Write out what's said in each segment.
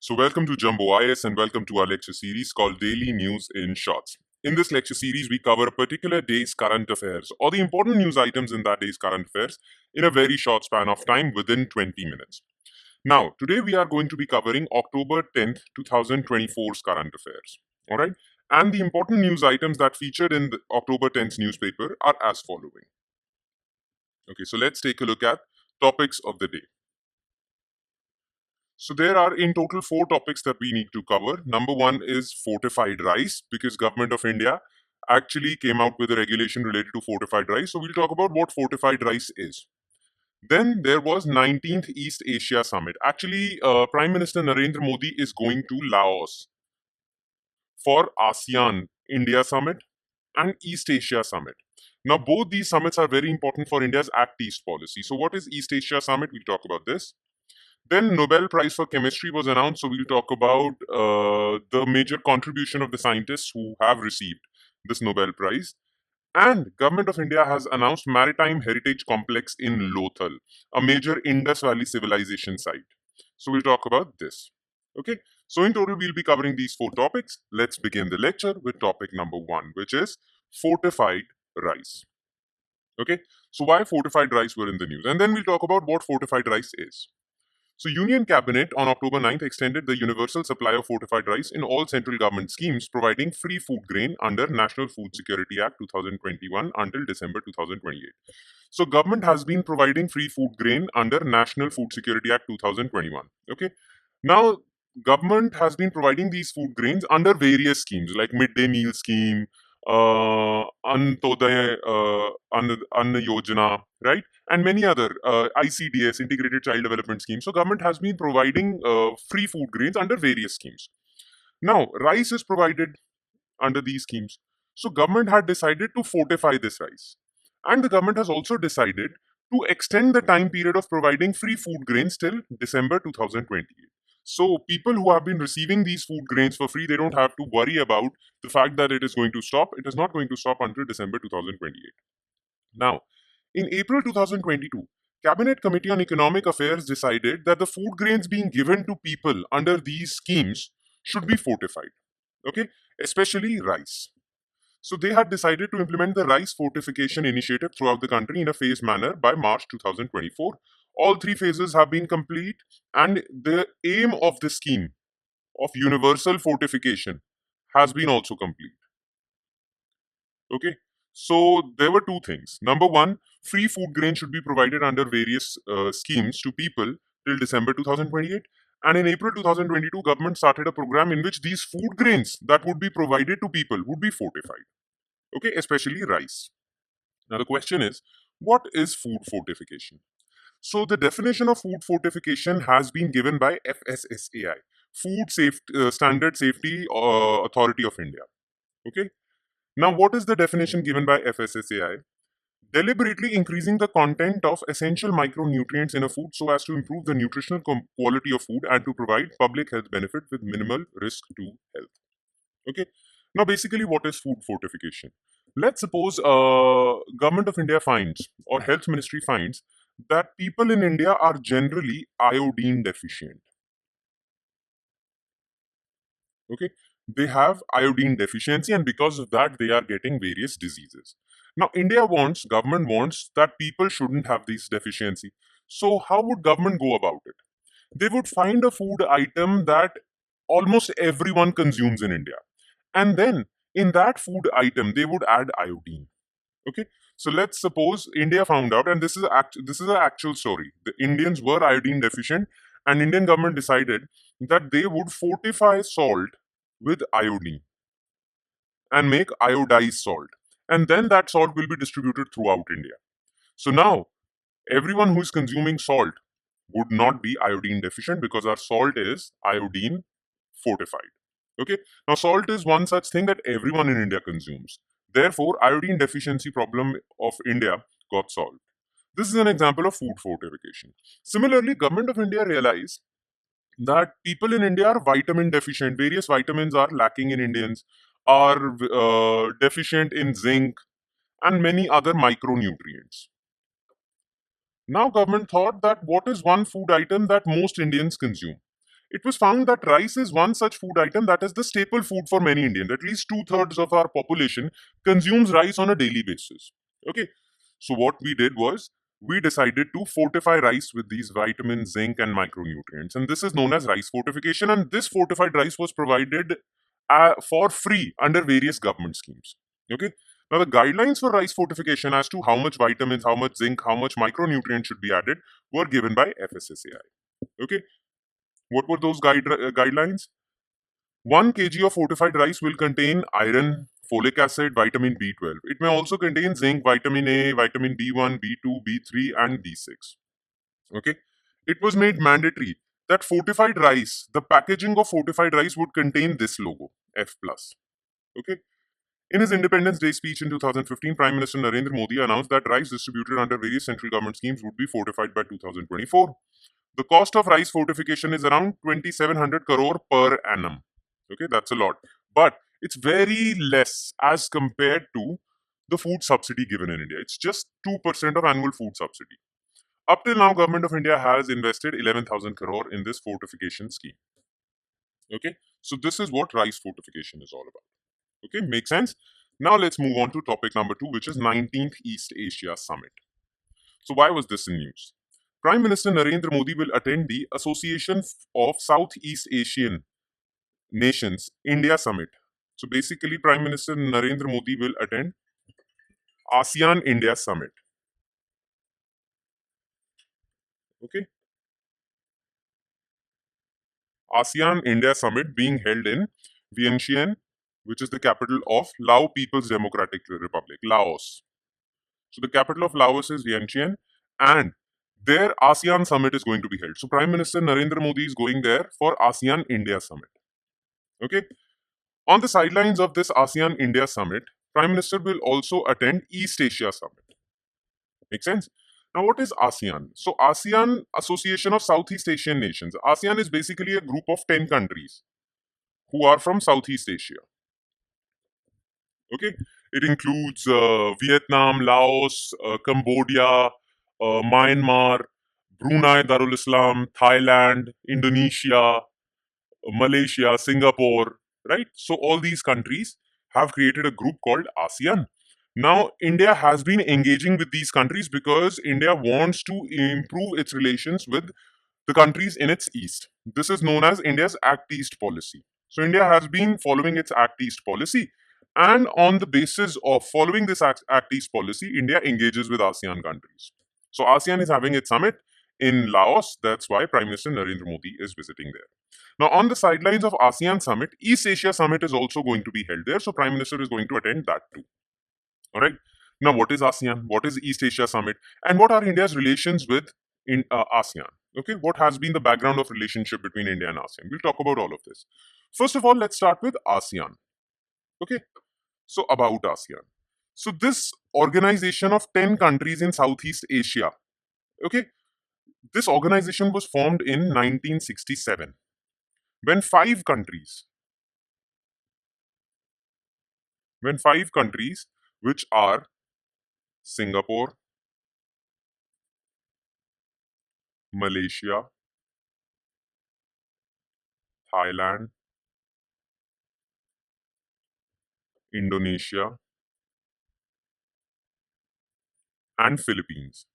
So, welcome to Jumbo IS and welcome to our lecture series called Daily News in Shorts. In this lecture series, we cover a particular day's current affairs or the important news items in that day's current affairs in a very short span of time within 20 minutes. Now, today we are going to be covering October 10th, 2024's current affairs. All right. And the important news items that featured in the October 10th newspaper are as following. Okay, so let's take a look at topics of the day. So there are in total four topics that we need to cover. Number one is fortified rice, because Government of India actually came out with a regulation related to fortified rice. So we'll talk about what fortified rice is. Then there was 19th East Asia Summit. Actually, Prime Minister Narendra Modi is going to Laos for ASEAN India Summit and East Asia Summit. Now, both these summits are very important for India's Act East policy. So what is East Asia Summit? We'll talk about this. Then Nobel Prize for Chemistry was announced, so we'll talk about the major contribution of the scientists who have received this Nobel Prize. And Government of India has announced Maritime Heritage Complex in Lothal, a major Indus Valley civilization site. So we'll talk about this. Okay, so in total we'll be covering these four topics. Let's begin the lecture with topic number one, which is fortified rice. Okay, so why fortified rice were in the news? And then we'll talk about what fortified rice is. So, Union Cabinet on October 9th extended the universal supply of fortified rice in all central government schemes, providing free food grain under National Food Security Act 2021 until December 2028. So, government has been providing free food grain under National Food Security Act 2021. Okay. Now, government has been providing these food grains under various schemes like midday meal scheme, Antodaya, Anna Yojana, right? And many other ICDS, Integrated Child Development Schemes. So government has been providing free food grains under various schemes. Now, rice is provided under these schemes. So government had decided to fortify this rice. And the government has also decided to extend the time period of providing free food grains till December 2028. So people who have been receiving these food grains for free, they don't have to worry about the fact that it is going to stop. It is not going to stop until December 2028. Now, in April 2022, Cabinet Committee on Economic Affairs decided that the food grains being given to people under these schemes should be fortified, okay, especially rice. So they had decided to implement the rice fortification initiative throughout the country in a phased manner by March 2024. All three phases have been complete, and the aim of the scheme of universal fortification has been also complete. Okay, so there were two things. Number one, free food grain should be provided under various schemes to people till December 2028. And in April 2022, government started a program in which these food grains that would be provided to people would be fortified. Okay, especially rice. Now the question is, what is food fortification? So the definition of food fortification has been given by FSSAI, Standard Safety Authority of India. Okay. Now, what is the definition given by FSSAI? Deliberately increasing the content of essential micronutrients in a food so as to improve the nutritional quality of food and to provide public health benefit with minimal risk to health. Okay. Now, basically, what is food fortification? Let's suppose Government of India finds or Health Ministry finds that people in India are generally iodine deficient. Okay, they have iodine deficiency, and because of that they are getting various diseases. Now government wants that people shouldn't have this deficiency. So how would government go about it? They would find a food item that almost everyone consumes in India, and then in that food item they would add iodine. Okay, so let's suppose India found out, and this is an actual story. The Indians were iodine deficient, and Indian government decided that they would fortify salt with iodine and make iodized salt, and then that salt will be distributed throughout India. So now everyone who is consuming salt would not be iodine deficient because our salt is iodine fortified. Okay, now salt is one such thing that everyone in India consumes. Therefore, iodine deficiency problem of India got solved. This is an example of food fortification. Similarly, Government of India realized that people in India are vitamin deficient. Various vitamins are lacking in Indians, are deficient in zinc and many other micronutrients. Now, government thought that what is one food item that most Indians consume? it was found that rice is one such food item that is the staple food for many Indians. At least two-thirds of our population consumes rice on a daily basis. Okay, so what we did was we decided to fortify rice with these vitamins, zinc, and micronutrients, and this is known as rice fortification. And this fortified rice was provided for free under various government schemes. Okay. Now, the guidelines for rice fortification as to how much vitamins, how much zinc, how much micronutrients should be added were given by FSSAI. Okay. What were those guidelines? 1 kg of fortified rice will contain iron, folic acid, vitamin B12. It may also contain zinc, vitamin A, vitamin B1, B2, B3, and B6. Okay. It was made mandatory that fortified rice, the packaging of fortified rice would contain this logo, F+. Okay. In his Independence Day speech in 2015, Prime Minister Narendra Modi announced that rice distributed under various central government schemes would be fortified by 2024. The cost of rice fortification is around 2,700 crore per annum. Okay, that's a lot. But it's very less as compared to the food subsidy given in India. It's just 2% of annual food subsidy. Up till now, Government of India has invested 11,000 crore in this fortification scheme. Okay, so this is what rice fortification is all about. Okay, makes sense? Now let's move on to topic number 2, which is 19th East Asia Summit. So why was this in news? Prime Minister Narendra Modi will attend the Association of Southeast Asian Nations India Summit. So basically, Prime Minister Narendra Modi will attend ASEAN India Summit. Okay. ASEAN India Summit being held in Vientiane, which is the capital of Lao People's Democratic Republic, Laos. So the capital of Laos is Vientiane, and their ASEAN Summit is going to be held. So Prime Minister Narendra Modi is going there for ASEAN India Summit. Okay. On the sidelines of this ASEAN India Summit, Prime Minister will also attend East Asia Summit. Make sense? Now, what is ASEAN? So, ASEAN, Association of Southeast Asian Nations. ASEAN is basically a group of 10 countries who are from Southeast Asia. Okay, it includes Vietnam, Laos, Cambodia, Myanmar, Brunei Darul Islam, Thailand, Indonesia, Malaysia, Singapore, right? So all these countries have created a group called ASEAN. Now, India has been engaging with these countries because India wants to improve its relations with the countries in its east. This is known as India's Act East policy. So, India has been following its Act East policy, and on the basis of following this Act East policy, India engages with ASEAN countries. So, ASEAN is having its summit in Laos. That's why Prime Minister Narendra Modi is visiting there. Now, on the sidelines of ASEAN Summit, East Asia Summit is also going to be held there. So, Prime Minister is going to attend that too. All right. Now, what is ASEAN? What is East Asia Summit? And what are India's relations with ASEAN? Okay. What has been the background of relationship between India and ASEAN? We'll talk about all of this. First of all, let's start with ASEAN. Okay. So, about ASEAN. So, this organization of 10 countries in Southeast Asia, okay, this organization was formed in 1967 when five countries, which are Singapore, Malaysia, Thailand, Indonesia, and Philippines.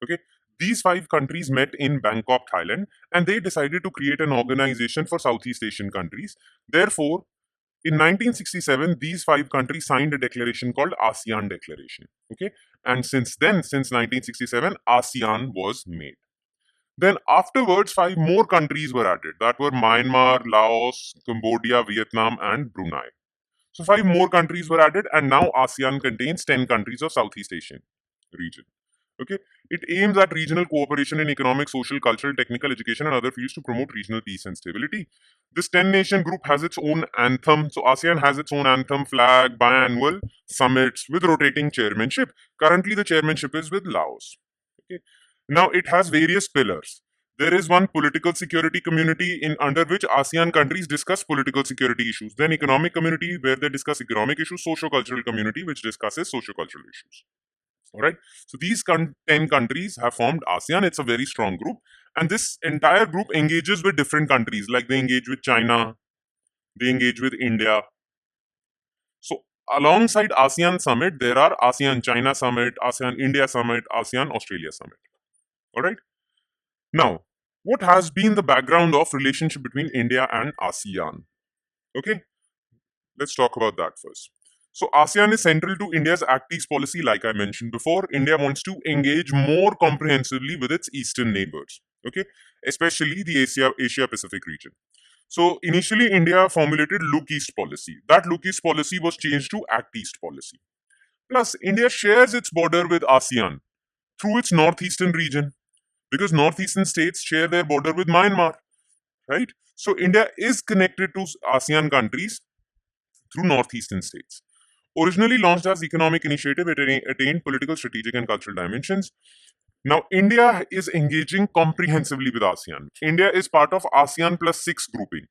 Okay, these five countries met in Bangkok, Thailand, and they decided to create an organization for Southeast Asian countries. Therefore, in 1967, these five countries signed a declaration called ASEAN Declaration. Okay, and since then, since 1967, ASEAN was made. Then afterwards, five more countries were added. That were Myanmar, Laos, Cambodia, Vietnam, and Brunei. So five more countries were added, and now ASEAN contains 10 countries of Southeast Asian region. Okay, it aims at regional cooperation in economic, social, cultural, technical, education, and other fields to promote regional peace and stability. This 10-nation group has its own anthem. So ASEAN has its own anthem, flag, biannual summits with rotating chairmanship. Currently, the chairmanship is with Laos. Okay, now it has various pillars. There is one political security community in under which ASEAN countries discuss political security issues. Then economic community where they discuss economic issues. Socio-cultural community which discusses socio-cultural issues. All right. So these 10 countries have formed ASEAN. It's a very strong group. And this entire group engages with different countries, like they engage with China, they engage with India. So alongside ASEAN Summit, there are ASEAN China Summit, ASEAN India Summit, ASEAN Australia Summit. All right. Now, what has been the background of relationship between India and ASEAN? Okay, let's talk about that first. So ASEAN is central to India's Act East policy, like I mentioned before. India wants to engage more comprehensively with its eastern neighbors. Okay, especially the Asia Pacific region. So initially, India formulated Look East policy. That Look East policy was changed to Act East policy. Plus, India shares its border with ASEAN through its northeastern region, because northeastern states share their border with Myanmar, right? So India is connected to ASEAN countries through northeastern states. Originally launched as economic initiative, it attained political, strategic, and cultural dimensions. Now, India is engaging comprehensively with ASEAN. India is part of ASEAN plus 6 grouping.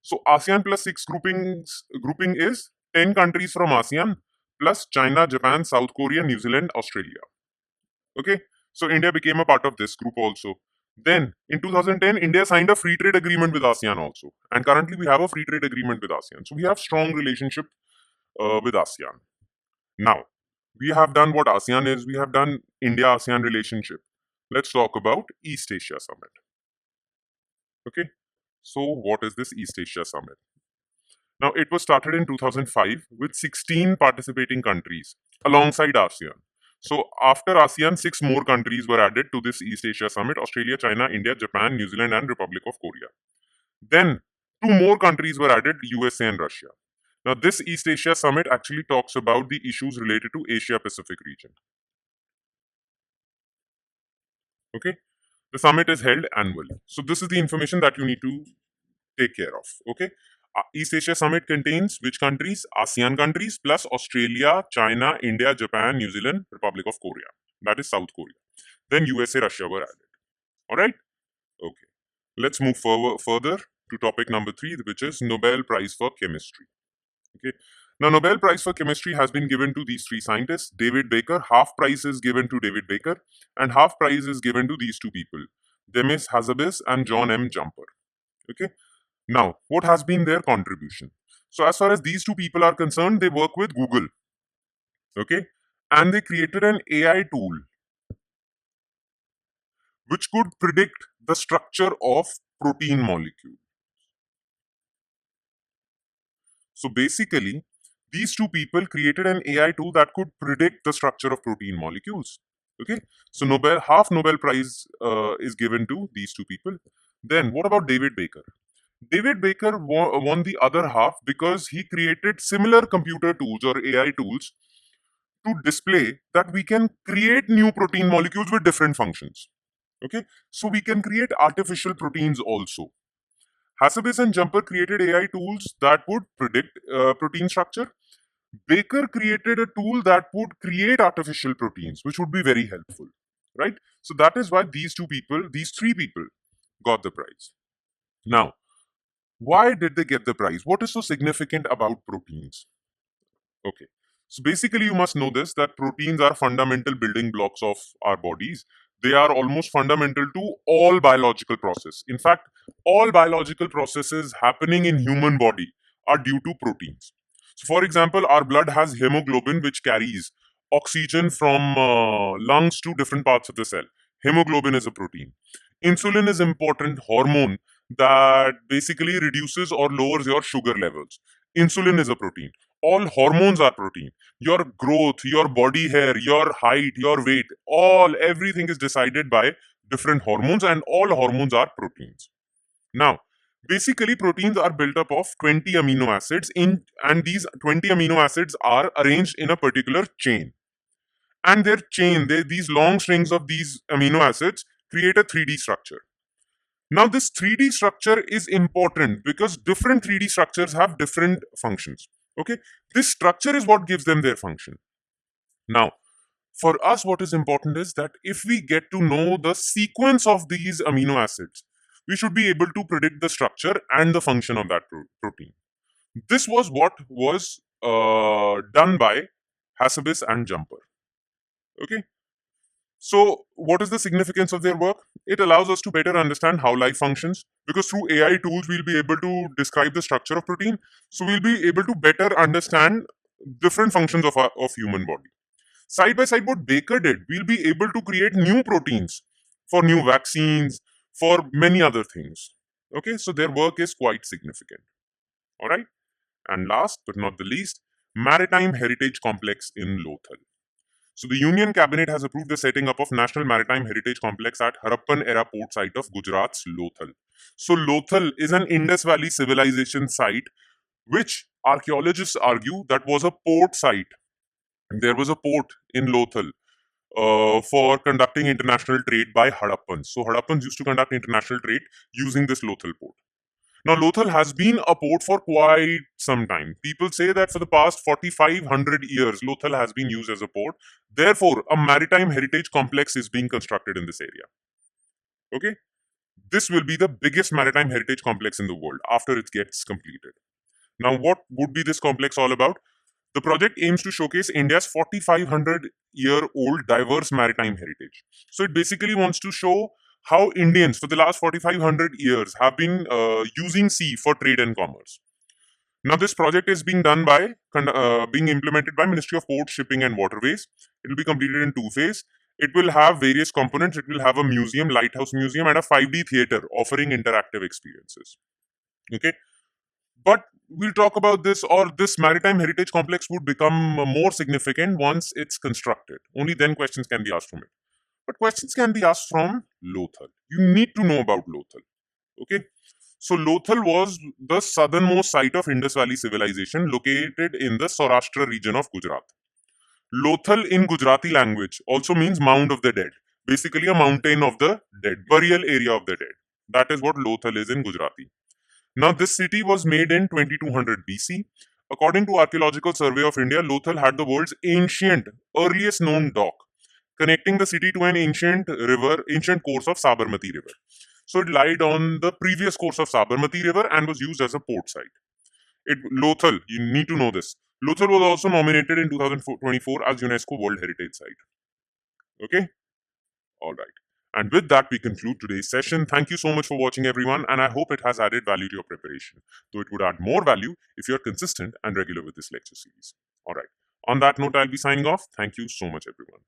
So ASEAN plus 6 grouping is 10 countries from ASEAN plus China, Japan, South Korea, New Zealand, Australia. Okay, so India became a part of this group also. Then in 2010, India signed a free trade agreement with ASEAN also, and currently we have a free trade agreement with ASEAN. So we have strong relationship with ASEAN. Now we have done what ASEAN is. We have done India-ASEAN relationship. Let's talk about East Asia Summit. Okay, so what is this East Asia Summit? Now, it was started in 2005 with 16 participating countries alongside ASEAN. So, after ASEAN, 6 more countries were added to this East Asia Summit: Australia, China, India, Japan, New Zealand, and Republic of Korea. Then, 2 more countries were added: USA and Russia. Now, this East Asia Summit actually talks about the issues related to Asia Pacific region. Okay, the summit is held annually. So, this is the information that you need to take care of. Okay. East Asia Summit contains which countries? ASEAN countries plus Australia, China, India, Japan, New Zealand, Republic of Korea. That is South Korea. Then USA, Russia were added. All right. Okay. Let's move further to topic number 3, which is Nobel Prize for Chemistry. Okay. Now, Nobel Prize for Chemistry has been given to these 3 scientists. David Baker, half prize is given to David Baker, and half prize is given to these 2 people, Demis Hassabis and John M. Jumper. Okay. Now, what has been their contribution? So, as far as these 2 people are concerned, they work with Google. Okay. And they created an AI tool which could predict the structure of protein molecule. So, basically, these 2 people created an AI tool that could predict the structure of protein molecules. Okay. So, half Nobel Prize is given to these 2 people. Then, what about David Baker? David Baker won the other half because he created similar computer tools or AI tools to display that we can create new protein molecules with different functions. Okay, so we can create artificial proteins also. Hassabis and Jumper created AI tools that would predict protein structure. Baker created a tool that would create artificial proteins, which would be very helpful, right? So that is why these 3 people, got the prize. Now, why did they get the prize? What is so significant about proteins? Okay. So basically, you must know this, that proteins are fundamental building blocks of our bodies. They are almost fundamental to all biological process. In fact, all biological processes happening in human body are due to proteins. So, for example, our blood has hemoglobin, which carries oxygen from lungs to different parts of the cell. Hemoglobin is a protein. Insulin is important hormone that basically reduces or lowers your sugar levels. Insulin is a protein. All hormones are protein. Your growth, your body hair, your height, your weight, everything is decided by different hormones, and all hormones are proteins. Now, basically proteins are built up of 20 amino acids and these 20 amino acids are arranged in a particular chain. And these long strings of these amino acids create a 3D structure. Now, this 3D structure is important because different 3D structures have different functions. Okay, this structure is what gives them their function. Now, for us, what is important is that if we get to know the sequence of these amino acids, we should be able to predict the structure and the function of that protein. This was what was done by Hassabis and Jumper. Okay, so what is the significance of their work? it allows us to better understand how life functions, because through AI tools we'll be able to describe the structure of protein. So we'll be able to better understand different functions of human body. Side by side, what Baker did, we'll be able to create new proteins for new vaccines, for many other things. Okay, so their work is quite significant. All right. And last but not the least, Maritime Heritage Complex in Lothal. So the Union Cabinet has approved the setting up of National Maritime Heritage Complex at Harappan era port site of Gujarat's Lothal. So Lothal is an Indus Valley civilization site which archaeologists argue that was a port site. There was a port in Lothal for conducting international trade by Harappans. So Harappans used to conduct international trade using this Lothal port. Now, Lothal has been a port for quite some time. People say that for the past 4,500 years, Lothal has been used as a port. Therefore, a maritime heritage complex is being constructed in this area. Okay? This will be the biggest maritime heritage complex in the world after it gets completed. Now, what would be this complex all about? The project aims to showcase India's 4,500-year-old diverse maritime heritage. So it basically wants to show how Indians for the last 4,500 years have been using sea for trade and commerce. Now, this project is being done by being implemented by Ministry of Ports, Shipping and Waterways. It will be completed in two phases. It will have various components. It will have a museum, lighthouse museum, and a 5D theater offering interactive experiences. Okay, but we'll talk about this, or this maritime heritage complex would become more significant once it's constructed. Only then questions can be asked from it. But questions can be asked from Lothal. You need to know about Lothal. Okay. So Lothal was the southernmost site of Indus Valley civilization located in the Saurashtra region of Gujarat. Lothal in Gujarati language also means mound of the dead. Basically a mountain of the dead, burial area of the dead. That is what Lothal is in Gujarati. Now, this city was made in 2200 BC. According to Archaeological Survey of India, Lothal had the world's earliest known dock, connecting the city to an ancient course of Sabarmati River. So it lied on the previous course of Sabarmati River and was used as a port site. Lothal, you need to know this. Lothal was also nominated in 2024 as UNESCO World Heritage Site. Okay? All right. And with that, we conclude today's session. Thank you so much for watching, everyone, and I hope it has added value to your preparation, though it would add more value if you're consistent and regular with this lecture series. All right. On that note, I'll be signing off. Thank you so much, everyone.